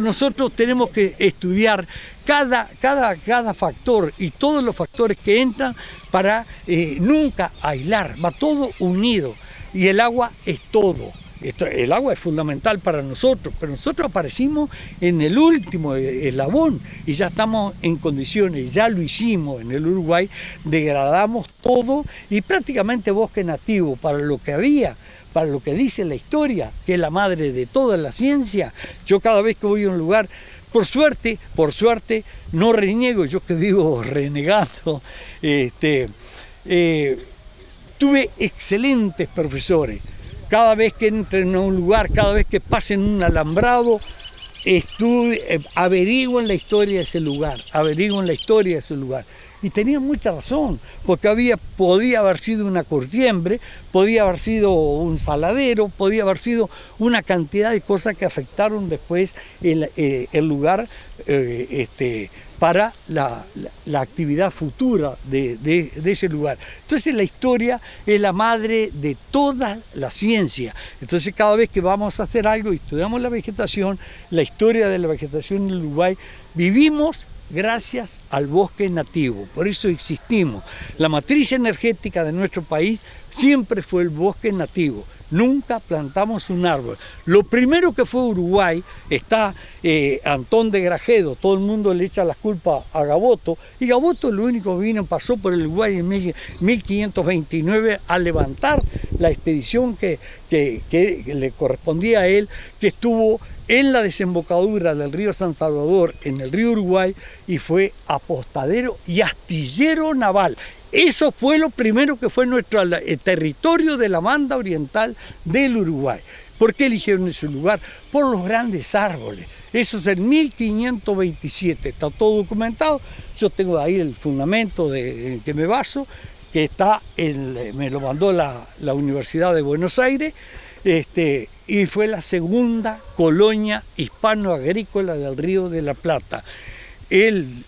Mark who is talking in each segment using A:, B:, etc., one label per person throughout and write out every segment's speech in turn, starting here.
A: Nosotros tenemos que estudiar cada factor y todos los factores que entran para nunca aislar, va todo unido y el agua es todo. El agua es fundamental para nosotros, pero nosotros aparecimos en el último eslabón y ya estamos en condiciones, ya lo hicimos en el Uruguay, degradamos todo y prácticamente bosque nativo para lo que había, para lo que dice la historia, que es la madre de toda la ciencia. Yo cada vez que voy a un lugar, por suerte, no reniego, yo que vivo renegando, tuve excelentes profesores. Cada vez que entren a un lugar, cada vez que pasen un alambrado, averigüen la historia de ese lugar, Y tenían mucha razón, porque podía haber sido una curtiembre, podía haber sido un saladero, podía haber sido una cantidad de cosas que afectaron después el lugar para la actividad futura de ese lugar. Entonces la historia es la madre de toda la ciencia. Entonces cada vez que vamos a hacer algo y estudiamos la vegetación, la historia de la vegetación en Uruguay, vivimos gracias al bosque nativo, por eso existimos. La matriz energética de nuestro país siempre fue el bosque nativo, nunca plantamos un árbol. Lo primero que fue Uruguay, está Antón de Grajedo, todo el mundo le echa la culpa a Gaboto, y Gaboto lo único que pasó por el Uruguay en 1529 a levantar la expedición que le correspondía a él, que estuvo en la desembocadura del río San Salvador, en el río Uruguay, y fue apostadero y astillero naval. Eso fue lo primero que fue nuestro territorio de la banda oriental del Uruguay. ¿Por qué eligieron ese lugar? Por los grandes árboles. Eso es en 1527, está todo documentado. Yo tengo ahí el fundamento en que me baso, que me lo mandó la Universidad de Buenos Aires, y fue la segunda colonia hispano-agrícola del Río de la Plata. El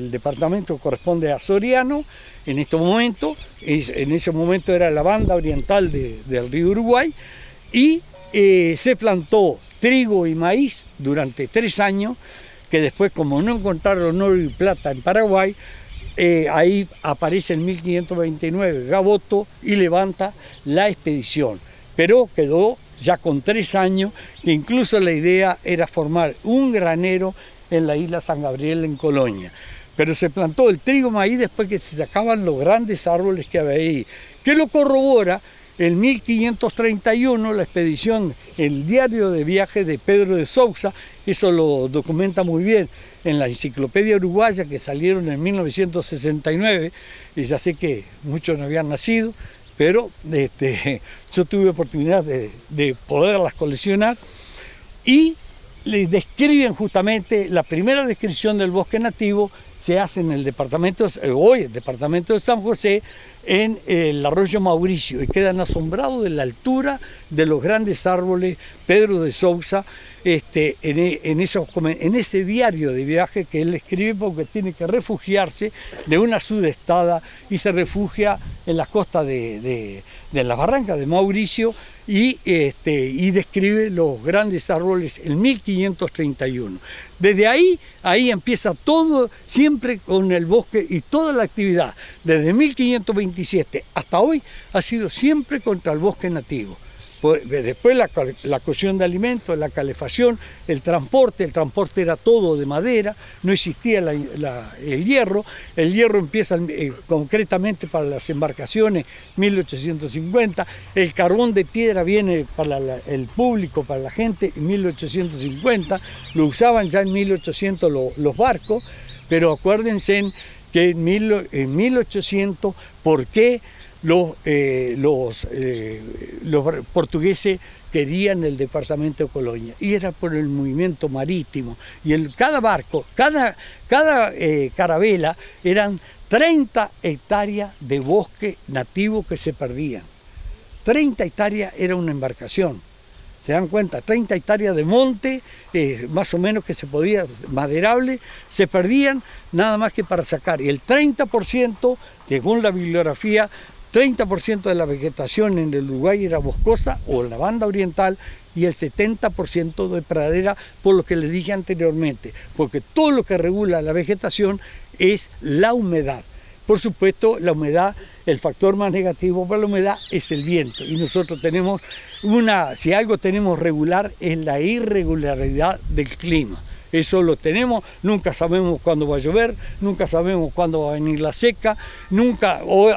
A: departamento corresponde a Soriano en este momento, en ese momento era la banda oriental del río Uruguay, y se plantó trigo y maíz durante 3 años, que después, como no encontraron oro y plata en Paraguay, ahí aparece en 1529 Gaboto y levanta la expedición. Pero quedó ya con 3 años, que incluso la idea era formar un granero en la isla San Gabriel en Colonia. Pero se plantó el trigo maíz después que se sacaban los grandes árboles que había ahí. ¿Qué lo corrobora? En 1531 la expedición, el diario de viaje de Pedro de Sousa, eso lo documenta muy bien en la Enciclopedia Uruguaya, que salieron en 1969, y ya sé que muchos no habían nacido, pero yo tuve oportunidad de poderlas coleccionar, y le describen justamente, la primera descripción del bosque nativo se hace en el departamento de San José, en el arroyo Mauricio, y quedan asombrados de la altura de los grandes árboles. Pedro de Sousa, en ese diario de viaje que él escribe, porque tiene que refugiarse de una sudestada y se refugia en las costas de las barrancas de Mauricio, y describe los grandes árboles en 1531. Desde ahí empieza todo, siempre con el bosque, y toda la actividad, desde 1527 hasta hoy, ha sido siempre contra el bosque nativo. Después la cocción de alimentos, la calefacción, el transporte era todo de madera, no existía el hierro empieza concretamente para las embarcaciones 1850, el carbón de piedra viene para el público, para la gente en 1850, lo usaban ya en 1800 los barcos, pero acuérdense que en 1800, ¿por qué los portugueses querían el departamento de Colonia? Y era por el movimiento marítimo. Y cada barco, cada carabela, eran 30 hectáreas de bosque nativo que se perdían. 30 hectáreas era una embarcación. ¿Se dan cuenta? 30 hectáreas de monte, más o menos que se podía, maderable, se perdían nada más que para sacar. Y el 30%, según la bibliografía, 30% de la vegetación en el Uruguay era boscosa o la banda oriental y el 70% de pradera, por lo que les dije anteriormente, porque todo lo que regula la vegetación es la humedad. Por supuesto, la humedad, el factor más negativo para la humedad es el viento, y nosotros tenemos si algo tenemos regular es la irregularidad del clima. Eso lo tenemos, nunca sabemos cuándo va a llover, nunca sabemos cuándo va a venir la seca,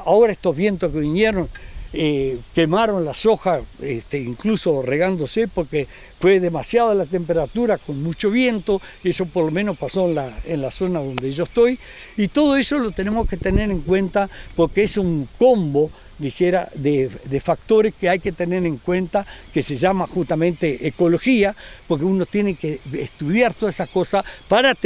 A: ahora estos vientos que vinieron quemaron las hojas, incluso regándose porque fue demasiada la temperatura con mucho viento. Eso por lo menos pasó en la zona donde yo estoy, y todo eso lo tenemos que tener en cuenta porque es un combo, dijera, de factores que hay que tener en cuenta, que se llama justamente ecología, porque uno tiene que estudiar todas esas cosas para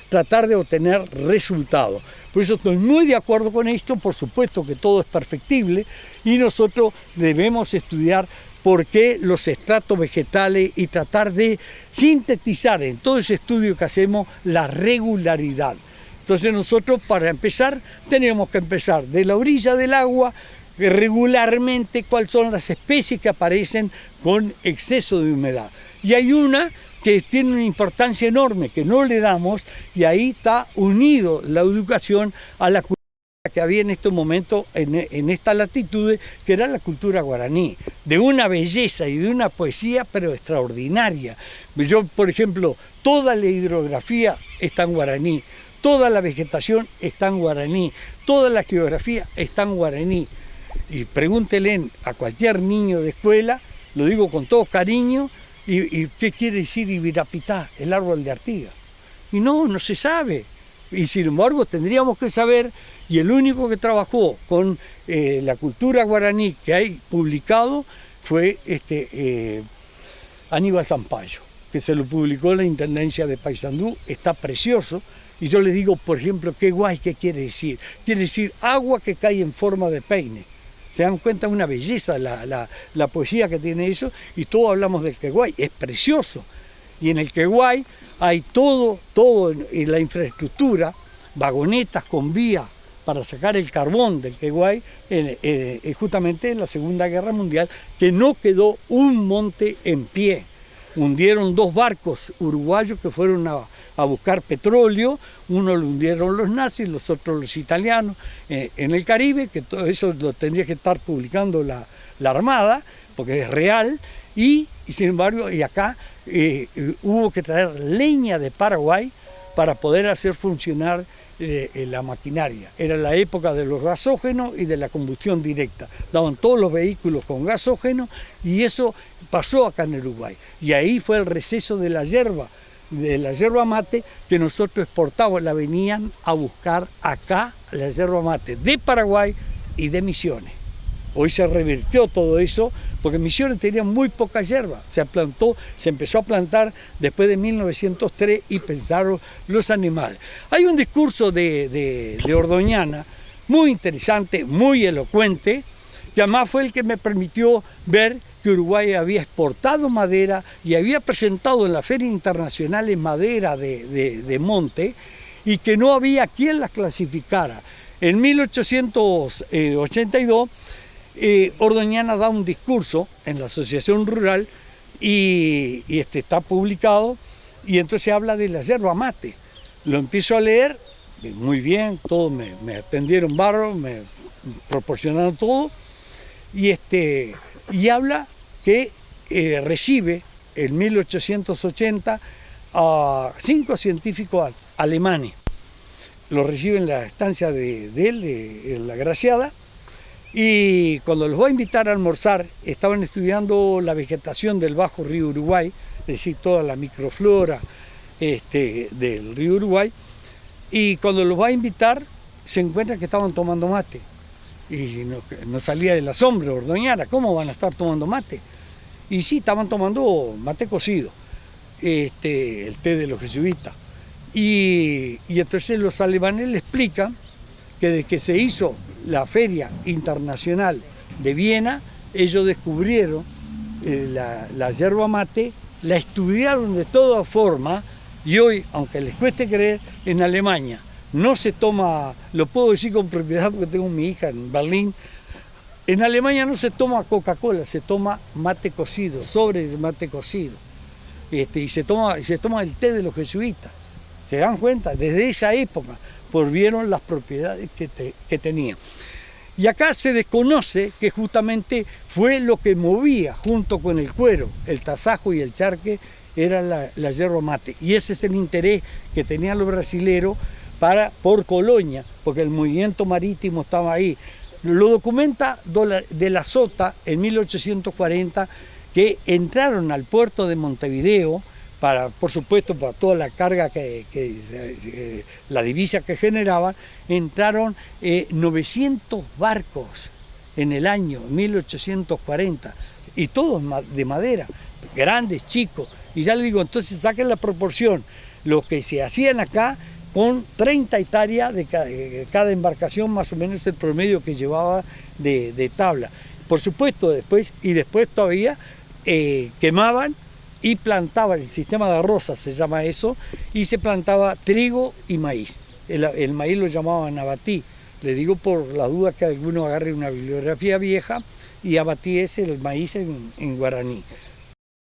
A: tratar de obtener resultados. Por eso estoy muy de acuerdo con esto. Por supuesto que todo es perfectible y nosotros debemos estudiar por qué los estratos vegetales y tratar de sintetizar en todo ese estudio que hacemos la regularidad. Entonces nosotros, para empezar, tenemos que empezar de la orilla del agua, regularmente cuáles son las especies que aparecen con exceso de humedad. Y hay una que tiene una importancia enorme que no le damos, y ahí está unido la educación a la cultura que había en este momento en esta latitud, que era la cultura guaraní, de una belleza y de una poesía pero extraordinaria. Yo, por ejemplo, toda la hidrografía está en guaraní, toda la vegetación está en guaraní, toda la geografía está en guaraní. Y pregúntele a cualquier niño de escuela, lo digo con todo cariño, y qué quiere decir Ibirapitá, el árbol de Artigas. Y no se sabe. Y sin embargo tendríamos que saber, y el único que trabajó con la cultura guaraní que hay publicado fue Aníbal Zampayo, que se lo publicó en la Intendencia de Paysandú. Está precioso. Y yo les digo, por ejemplo, qué guay, ¿qué quiere decir? Quiere decir agua que cae en forma de peine. Se dan cuenta, una belleza la poesía que tiene eso, y todos hablamos del Queguay, es precioso. Y en el Queguay hay todo en la infraestructura, vagonetas con vía para sacar el carbón del Queguay, justamente en la Segunda Guerra Mundial, que no quedó un monte en pie. Hundieron 2 barcos uruguayos que fueron a buscar petróleo, uno lo hundieron los nazis, los otros los italianos, en el Caribe, que todo eso lo tendría que estar publicando la Armada, porque es real, y sin embargo, y acá hubo que traer leña de Paraguay para poder hacer funcionar la maquinaria. Era la época de los gasógenos y de la combustión directa. Daban todos los vehículos con gasógeno, y eso pasó acá en Uruguay. Y ahí fue el receso de la yerba mate que nosotros exportábamos. La venían a buscar acá, la yerba mate de Paraguay y de Misiones. Hoy se revirtió todo eso, porque Misiones tenía muy poca yerba. Se empezó a plantar después de 1903 y pensaron los animales. Hay un discurso de Ordoñana muy interesante, muy elocuente, que además fue el que me permitió ver que Uruguay había exportado madera y había presentado en la Feria Internacional madera de monte, y que no había quien las clasificara. En 1882, Ordoñana da un discurso en la Asociación Rural y está publicado, y entonces habla de la yerba mate. Lo empiezo a leer, muy bien, todos me atendieron bárbaro, me proporcionaron todo, y habla que recibe en 1880 a 5 científicos alemanes. Los recibe en la estancia de él, en La Graciada, y cuando los va a invitar a almorzar, estaban estudiando la vegetación del bajo río Uruguay, es decir, toda la microflora del río Uruguay, y cuando los va a invitar, se encuentra que estaban tomando mate. Y no salía del asombro Ordoñana, ¿cómo van a estar tomando mate? Y sí, estaban tomando mate cocido, el té de los jesuitas. Y entonces los alemanes le explican que desde que se hizo la Feria Internacional de Viena, ellos descubrieron la yerba mate, la estudiaron de todas formas, y hoy, aunque les cueste creer, en Alemania no se toma, lo puedo decir con propiedad porque tengo mi hija en Berlín, En Alemania no se toma Coca-Cola, se toma mate cocido, sobre de mate cocido. Y se toma el té de los jesuitas. ¿Se dan cuenta? Desde esa época, vieron las propiedades que tenía. Y acá se desconoce que justamente fue lo que movía junto con el cuero, el tasajo y el charque, era la yerba mate. Y ese es el interés que tenían los brasileros por Colonia, porque el movimiento marítimo estaba ahí. Lo documenta de la Sota en 1840, que entraron al puerto de Montevideo, por supuesto, para toda la carga la divisa que generaban, entraron 900 barcos en el año 1840, y todos de madera, grandes, chicos. Y ya les digo, entonces saquen la proporción, lo que se hacían acá, con 30 hectáreas de cada embarcación, más o menos el promedio que llevaba de tabla. Por supuesto, después todavía quemaban y plantaban, el sistema de arrozas se llama eso, y se plantaba trigo y maíz. El maíz lo llamaban abatí, le digo por la duda que alguno agarre una bibliografía vieja, y abatí es el maíz en guaraní.